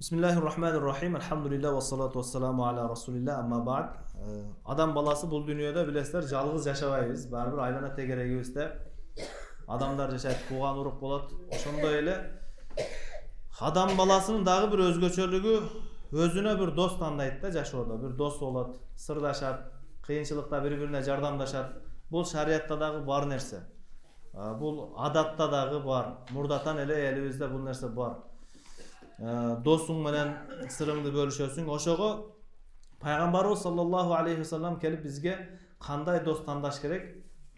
Bismillahirrahmanirrahim. Elhamdülillah ve salatu vesselamu ala Resulillah amma ba'd. Adam balası bu dünyada bilesler жалгыз yaşabayız. Baribir aylana tegerегибизде adamlar yaşayıp kuğan uruq bolat. Oşondoy ele adam balasının dagы bir özgöçölügü özüne bir dost tandayt da жашоодо. Bir dost bolat, sırdaşat, kıyınçılıkta birbirine jardamdaşat. Bul şariatta dagы bar nerse. Bul adatta dagы bar. Murdatan ele elibizde bul nerse bar. Dostun menen sırыңды bölüşөsүң. Oşogo Peygamberimiz sallallahu aleyhi ve sellem kelip bizge kanday dost tandaş gerek,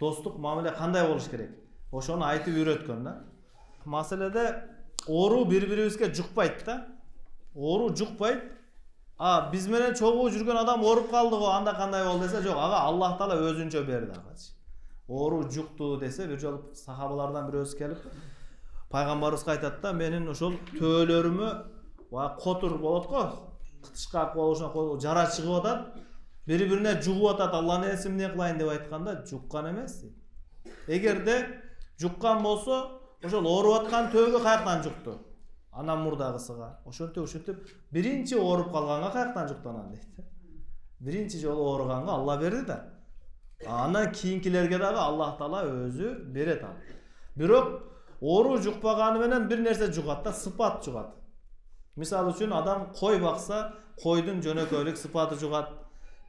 dostluk muamele kanday boluş gerek. Oşonu aytıp үйrөткөн da. Maselede oru birbiribizге жукпайт da. Oru жукпайт. Biz menen çogуу жүргөн adam orup kaldı go, anda kanday bol dese, жок, ага Аллах Таала өзүнчө берди агачы. Oru жукту dese, bir жолу sahabalardan birөөсү келип Peygamberimiz aytат da, menin ошол төөлөрүмө котур болот го, кытышкак болушуна жара чыгып атат, бири-бирине жугуп атат, Алланын эсимине кылайын деп айтканда жуккан эмес. Эгерде жуккан болсо, ошол ооруп аткан төөгө каяктан жукту? Анан мурдагысыга. Ошентип биринчи ооруп калганга каяктан жуктанан дейт. Биринчи жолу ооруганга Алла берди да. Анан кийинкилерге дагы Аллах Таала өзү берет ал. Бирок Oru jukpagаны менен bir nerse jugат да, sıfat jugат. Misal üçün adam koy baksa, koydun jönököylük sıfatı jugат.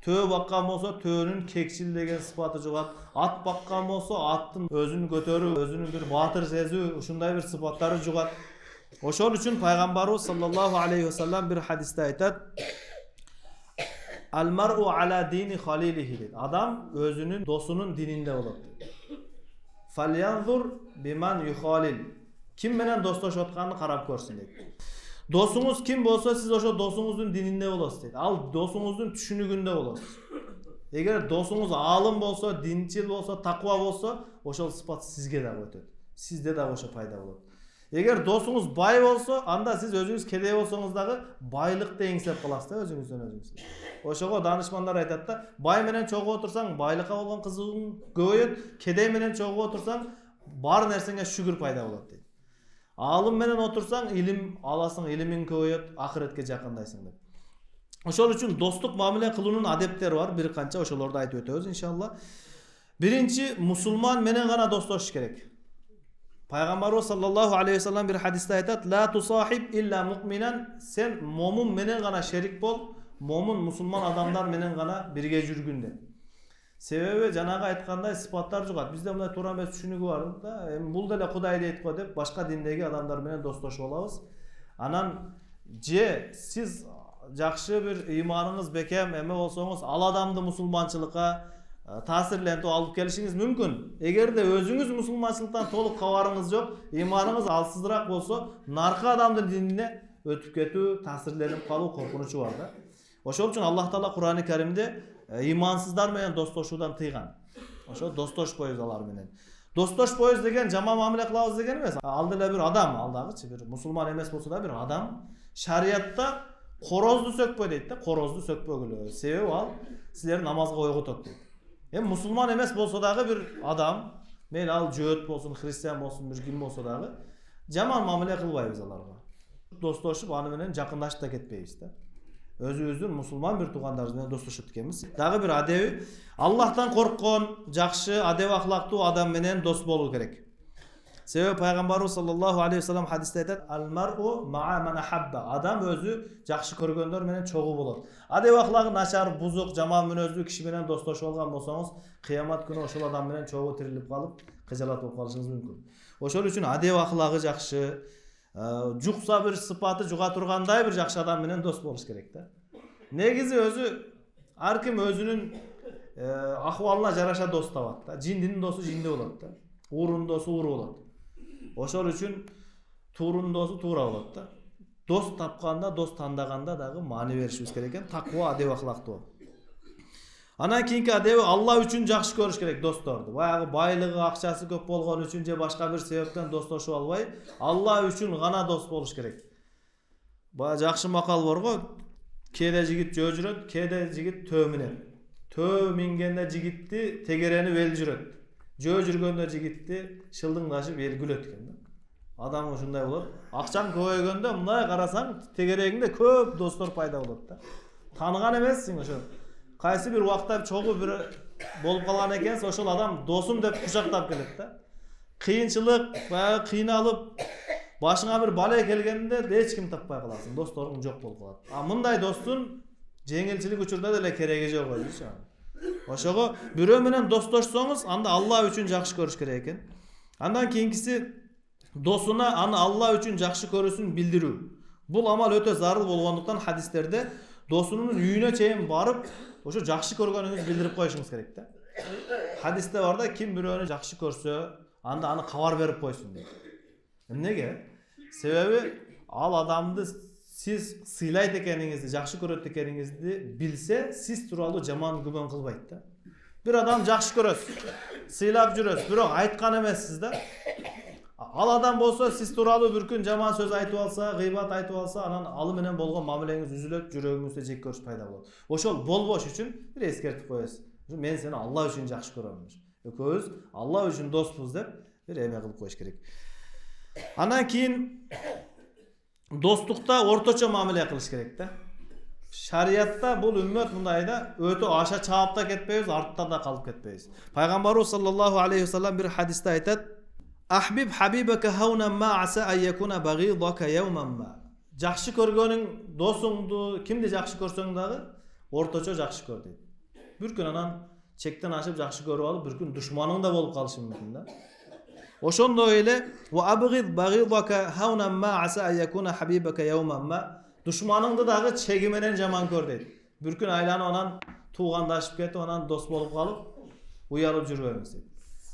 Töö bakkan bolsa, töөнүн kekçil деген sıfatı jugат. At bakkan bolsa, attın özünü götörүү, özünün bir batır sezүү, ушундай bir sıfattары jugат. Oşol üçün Peygamberimiz sallallahu aleyhi ve sellem bir hadiste aytat. Al mar'u ala dini halilihi. Adam özünün dosunun dininde bolot. Falyanzur biman yuhalil. Kim menen dostlaşıp atkanını karap görsün deydi. Dosunuz kim bolsa siz oşo dosunuzun dininde bolosuz deydi. Al dosunuzun түшүнүгүндө bolosuz. Eger dosunuz alım bolsa, dinçil bolsa, takva bolsa, oşol sıfat sizge de ötөt. Sizde de oşo payda bolot. Eger dosunuz bay bolsa, anda siz özünüz kedey bolsoңуз dagы байлыкты эңсеп каласыз да өзүңүздөн өзүңүз. Ошого данышмандар айтат да, бай менен чогуу отурсаң, байлыкка болгон кызыгың көбөйөт, кедей менен чогуу отурсаң, бар нерсеңе шүгүр пайда болот дейт. Алым менен отурсаң, илим аласың, илимиң көбөйөт, ахиретке жакындайсың деп. Ошол үчүн достук мамиле кылуунун адептери бар, бир канча ошолорду айтып өтөбүз иншалла. Биринчи, мусулман менен гана достошуш керек. Peygamberimiz sallallahu aleyhi ve sellem bir hadiste aytat, la tusahib illa mu'minen, sen momun menen gana şerik bol, momun musulman adamlar menen gana birge жүрgүндө. Себеби жанагы айткандай сыпаттар жугат. Бизде мындай туура эмес түшүнүгү бар да, бул деле Кудай дейт го деп башка диндеги адамдар менен достошуп алабыз. Анан же сиз жакшы бир ыйманыңыз бекем эме болсоңуз, ал адамды мусулманчылыкка таасирлентип алып келишиңиз мүмкүн. Эгерде өзүңүз мусулманчылыктан толук кабарыңыз жок, ыйманыңыз алсызыраак болсо, наркы адамдын динине өтүп кетүү, таасирленип калуу коркунучу бар да. Ошол үчүн Аллах Таала Кур'ан-ы Каримде ыймансыздар менен достошуудан тыйган. Ошо достошпойбуз алар менен. Достошпойбуз деген жаман мамиле кылабыз деген эмес. Ал деле бир адам, алдагычы бир мусулман эмес болсо да бир адам. Шариатта корозду сөкпө дейт да, корозду сөкпөгүлө. Себеби ал силерди намазга ойготот дейт. Musulman emes bolsa dagı bir adam, meyli al jööt bolsun, Hristiyan bolsun, bir kim bolsa dagı jaman mamile kılbayбыз аларга. Dostlaşıp anı menен жакындаşıp da ketpeybiz da. Özübüzdүн musulman bir tugandarbыз менен достошуп экенбиz. Dagı bir adebi, Allah'tan korkon, jakşı, adep ahlактуу adam menен dost bolуу керек. Себеби Peygamberimiz sallallahu aleyhi ve sellem hadiste aytat, al mar'u ma'a man ahabba. Adam özü jakşı көргөндөр менен чогуу болот. Адеп ахлагы начар, бузук, жаман мүнөздүү киши менен достошуп алган болсоңуз, кыямат күнү ошол адам менен чогуу тирилип калып, кыжалат болуп калышыңыз мүмкүн. Ошол үчүн адеп ахлагы жакшы, жукса бир сыпаты жуга тургандай бир жакшы адам менен дос болуш керек да. Негизи өзү ар ким өзүнүн акыбалына жараша дос табат да. Жиндин досу жинде болот да. Уурунун досу уур болот. Ошол үчүн туурунун досу туура болот да. Dost tapkanda, dost tandaganda dagı mani berişimiz gereken takva, adep ahlактуу. Anan kийинки адеби Алла үчүн жакшы көрүш керек досторду. Баягы байлыгы, акчасы көп болгон үчүн же башка бир себептен достошуп албай, Алла үчүн гана дос болуш керек. Бая жакшы макал бар го, кээде жигит жөө жүрөт, кээде жигит төө минет. Төө мингенде жигитти тегеренип эл жүрөт. Жөө жүргөндө жигитти шылдыңдашып эл күлөт экен да. Adam ушундай болот. Акчаң көбөйгөндө мындай карасаң, тегерегиңде көп достор пайда болот да. Таныган эмессиң ошо. Кайсы бир убакта чогуу бир болуп калган экенсиң, ошол адам досум деп кучактап келет да. Кыйынчылык, баягы кыйналып, башыңа бир бала келгенде эч ким таппай каласың, досторуң жок болуп калат. А мындай достун жеңилчилик учурда деле кереги жок өзүчө. Ошого бирөө менен достошсоңуз, анда Алла үчүн жакшы көрүш керек экен. Андан кийинкиси досуна аны Алла үчүн жакшы көрүүсүн билдирүү. Бул амал өтө зарыл болгондуктан хадистерде досунун үйүнө чейин барып, ошо жакшы көргөнүңүздү билдирип коюшуңуз керек да. Хадисте бар да, ким бирөөнү жакшы көрсө, анда аны кабар берип койсун дейт. Эмнеге? Себеби ал адамды сиз сыйлайт экениңизди, жакшы көрөт экениңизди билсе, сиз тууралуу жаман күмөн кылбайт да. Бир адам жакшы көрөсүз, сыйлап жүрөсүз, бирок айткан эмессиз да. Ал адам болсо сиз тууралуу бир күн жаман сөз айтып алса, гыйбат айтып алса, анан ал менен болгон мамилеңиз үзүлөт, жүрөгүңүздө жек көрүш пайда болот. Ошол болбош үчүн бир эскертип коесуз. Мен сени Алла үчүн жакшы көрөм. Экөөбүз Алла үчүн доспуз деп бир эме кылып коюш керек. Андан кийин достукта орточо мамиле кылыш керек да. Шариатта бул үммөт мындай да, өтө аша чаап да кетпейбиз, артта да калып кетпейбиз. Пайгамбарыбыз саллаллаху алейхи вассалам бир хадисте айтат: "Ахбиб хабибака хаунан ма аса ан якуна багидака яуман ма." Жакшы көргөнүң досуңду, кимди жакшы көрсөң дагы орточо жакшы көр дейт. Бир күн анан чектен ашып жакшы көрүп алып, бир күн душманың да болуп калышы мүмкүн да. Ошондой эле ва абгид багидака хаунан ма аса ан якуна хабибака яуман ма. Душманыңды дагы чеги менен жаман көр дейт. Бир күн айланып анан туугандашып кетип, анан дос болуп калып, уялып жүрбөңүз дейт.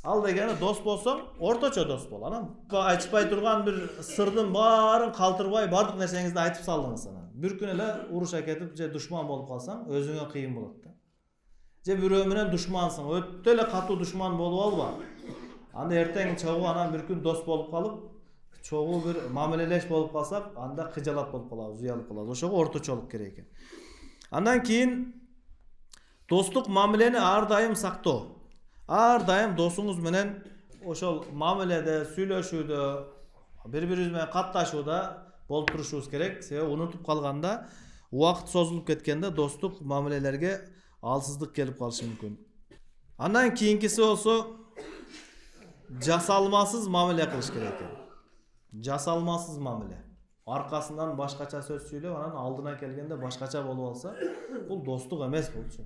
Ал дегени дос болсоң, орточо дос бол. Анан айтышпай турган бир сырдын баарын калтырбай, бардык нерсеңизди айтып салдыңыз анан. Бир күн эле уруша кетип, же душман болуп калсаң, өзүңө кыйын болот да. Же бирөө менен душмансың, өтө эле катуу душман болуп алба. Анда эртең чогуу анан бир күн дос болуп калып, чогуу бир мамилелеш болуп калсак, анда кыжалат болуп калабыз, уялып калабыз. Ошого орточолук керек экен. Андан кийин достук мамилени ар дайым сактоо. Ар дайым досуңуз менен ошол мамиледе, сүйлөшүүдө, бири-бирибиз менен катташууда болуп турушубуз керек. Себеби унутуп калганда, убакыт созулуп кеткенде достук мамилелерге алсыздык келип калышы мүмкүн. Андан кийинкиси болсо жасалмасыз мамиле кылыш керек экен. Жасалмасыз мамиле. Аркасынан башкача сөз сүйлөп, анан алдына келгенде башкача болуп алса, бул достук эмес болчу.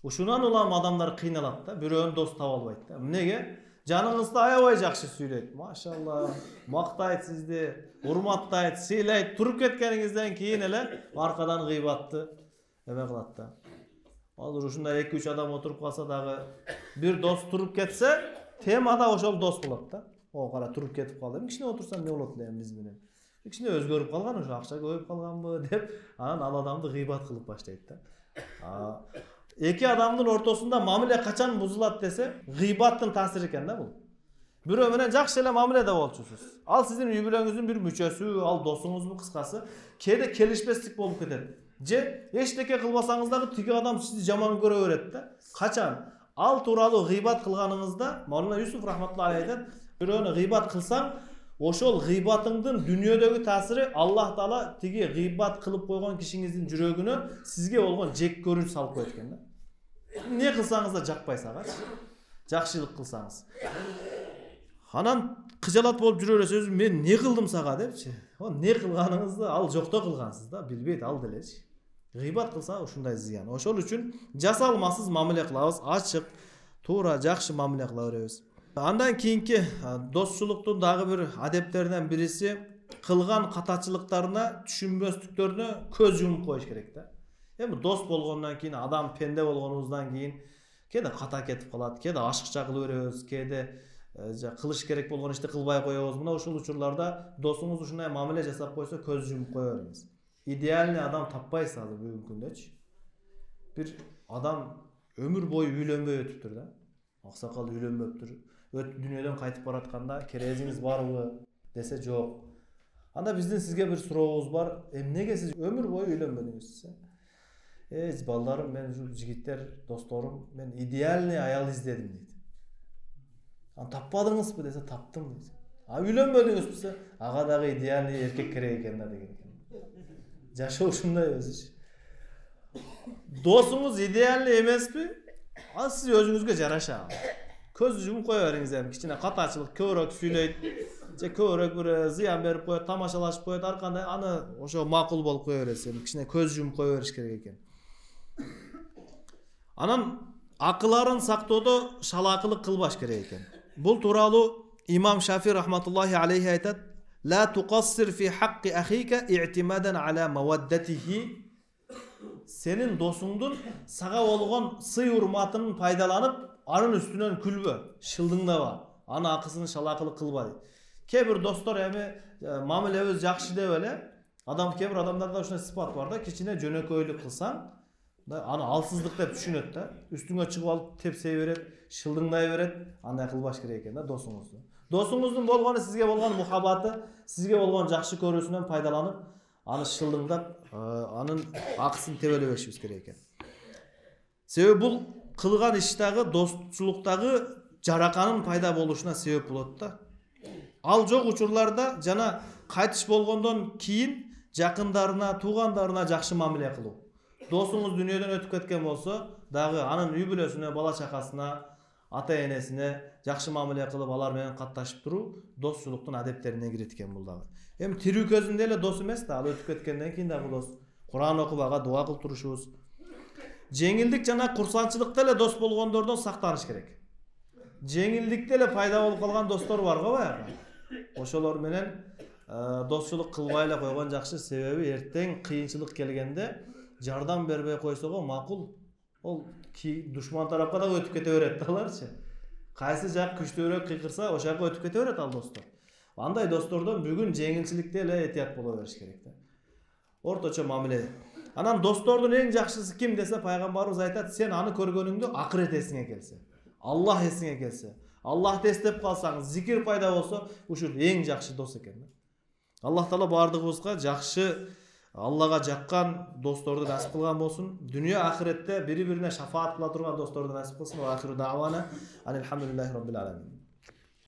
Ушунан улам адамдар кыйналат да, бирөөнү дос таба албайт да. Эмнеге? Жаныңызды аябай жакшы сүйлөйт. Машалла, мактайт сизди, урматтайт, сыйлайт, туруп кеткениңизден кийин эле аркадан гыйбатты эме кылат да. Азыр ушундай 2-3 адам отуруп калса дагы, бир дос туруп кетсе, темада ошол дос болот да. О, кара туруп кетип калды. Кичине отурсам эмне болот эле биз менен? Кичине өзгөрүп калган, ошо акча көбөйүп калганбы деп, анан ал адамды гыйбат кылып баштайт да. Эки адамдын ортосунда мамиле качан бузулат десе, гыйбаттын таасири экен да бул. Бирөө менен жакшы эле мамиледе болчусуз. Ал сиздин үй бүлөңүздүн бир мүчөсү, ал досуңузбу кыскасы, кээде келишпестик болуп кетет. Же эчтеке кылбасаңыз дагы тиги адам сизди жаман көрө берет да. Качан ал тууралуу гыйбат кылганыңызда, Маулана Юсуф рахматуллахи айтат, бирөөнү гыйбат кылсаң, ошол гыйбатыңдын дүйнөдөгү таасири Аллах Таала тиги гыйбат кылып койгон кишиңиздин жүрөгүнө сизге болгон жек көрүнүш салып коет экен да. Не кылсаңыз да жакпай сагат, жакшылык кылсаңыз. Анан кыжалат болуп жүрө бересиз, мен не кылдым сага депчи. Не кылганыңызды ал жокто кылгансыз да, билбейт ал делечи. Гыйбат кылса ушундай зыян. Ошол үчүн жасалмасыз мамиле кылабыз, ачык, туура, жакшы мамиле кыла беребиз. Андан кийинки досчулуктун дагы бир адептеринен бириси кылган катачылыктарына, түшүнбөстүктөрүнө көз жумуп коюш керек да. Эми дос болгондон кийин, адам пенде болгонубуздан кийин кээде ката кетип калат, кээде ашыкча кылып беребиз, кээде кылыш керек болгон ишти кылбай коебуз. Мына ушул учурларда досуңуз ушундай мамиле жасап койсо, көз жумуп кое бериңиз. Идеальный адам таппайсыз азыр бүгүнкү күндөчү. Бир адам өмүр бою үйлөнбөй өтүптүр да. Аксакал үйлөнбөптүр. Дүйнөдөн кайтып баратканда керезиңиз барбы десе жок. Анда биздин сизге бир сурообуз бар. Эмнеге сиз өмүр бою үйлөнбөдүңүз? Балдарым, мен ушул жигиттер, досторум, мен идеальный аял издедим дейт. Таппадыңызбы десе, таптым дейт. Үйленбедіңіз бізі? Аға дағы идеальный еркек керек екен да деген екен. Жашоо ушундай өзү. Досуңуз идеальный эмеспи? Ал сиз өзүңүзгө жараша. Көз жумуп кое бериңиз эми, кичине катачылык көбүрөөк сүйлөйт, же көбүрөөк бир зыян берип коет, тамашалашып коет, ар кандай аны ошо макул болуп кое бересиз. Эми кичине көз жумуп кое бериш керек экен. Анан акыларын сактоодо шалаакылык кылбаш керек экен. Бул тууралуу имам Шафи рахматуллахи алейхи айтат: "Ла туқассир фи хаққи ахика i'timadan ala mawaddatihi." Сенин досуңдун сага болгон сый урматын пайдаланып, анын үстүнөн күлбө, шылдыңдаба, аны акысын шалаакылык кылба дейт. Кээ бир достор эми мамилебиз жакшы деп эле, кээ бир адамдарда ушундай сыпат бар да, кичине жөнөкөйлүк кылсаң, аны алсыздык деп түшүнөт да, үстүңө чыгып алып тепсей берет, шылдыңдай берет, андай кылбаш керек экен да досуңузду. Досуңуздун болгону сизге болгон мухаббаты, сизге болгон жакшы көрүүсүнөн пайдаланып, аны шылдыңдап, анын акысын тебелебешибиз керек экен. Себеби бул кылган иштагы достчулуктагы жараканын пайда болушуна себеп болот да. Ал жок учурларда жана кайтыш болгондон кийин жакындарына, туугандарына жакшы мамиле кылуу. Досуңуз дүйнөдөн өтүп кеткен болсо, дагы анын үй бүлөсүнө, бала чакасына, ата-энесине жакшы мамиле кылып, алар менен катташып туруу достчулуктун адептерине кирет экен бул дагы. Эми тирүү көзүндө эле дос эмес да, ал өтүп кеткенден кийин дагы дос. Куран окуп ага дуа кылып турушубуз. Жеңилдик жана курсанчылыкта эле дос болгондордон сактаныш керек. Жеңилдикте эле пайда болуп калган достор бар го баягы. Ошолор менен достчулук кылбай эле койгон жакшы, себеби эртең кыйынчылык келгенде жардам бербей койсого макул. Ол душман тарапка да өтүп кете берет аларчы. Кайсы жак күчтүүрөөк кыйкырса, ошол жакка өтүп кете берет ал достор. Андай достордон бүгүн жеңилчиликте эле этият боло бериш керек да. Орточо мамиле. Анан достордун эң жакшысы ким десе, пайгамбарыбыз айтат: сен аны көргөнүңдө акырет эсиңе келсе, Аллах эсиңе келсе, Аллахты эстеп калсаң, зикир пайда болсо, ушул эң жакшы дос экен. Аллах таала бардыгыбызга жакшы, Аллага жаккан досторду насип кылган болсун. Дүнүйө ахиретте бири-бирине шафаат кыла турган досторду насип кылсын. Ва ахиру дa'wana alhamdulillahi rabbil alamin.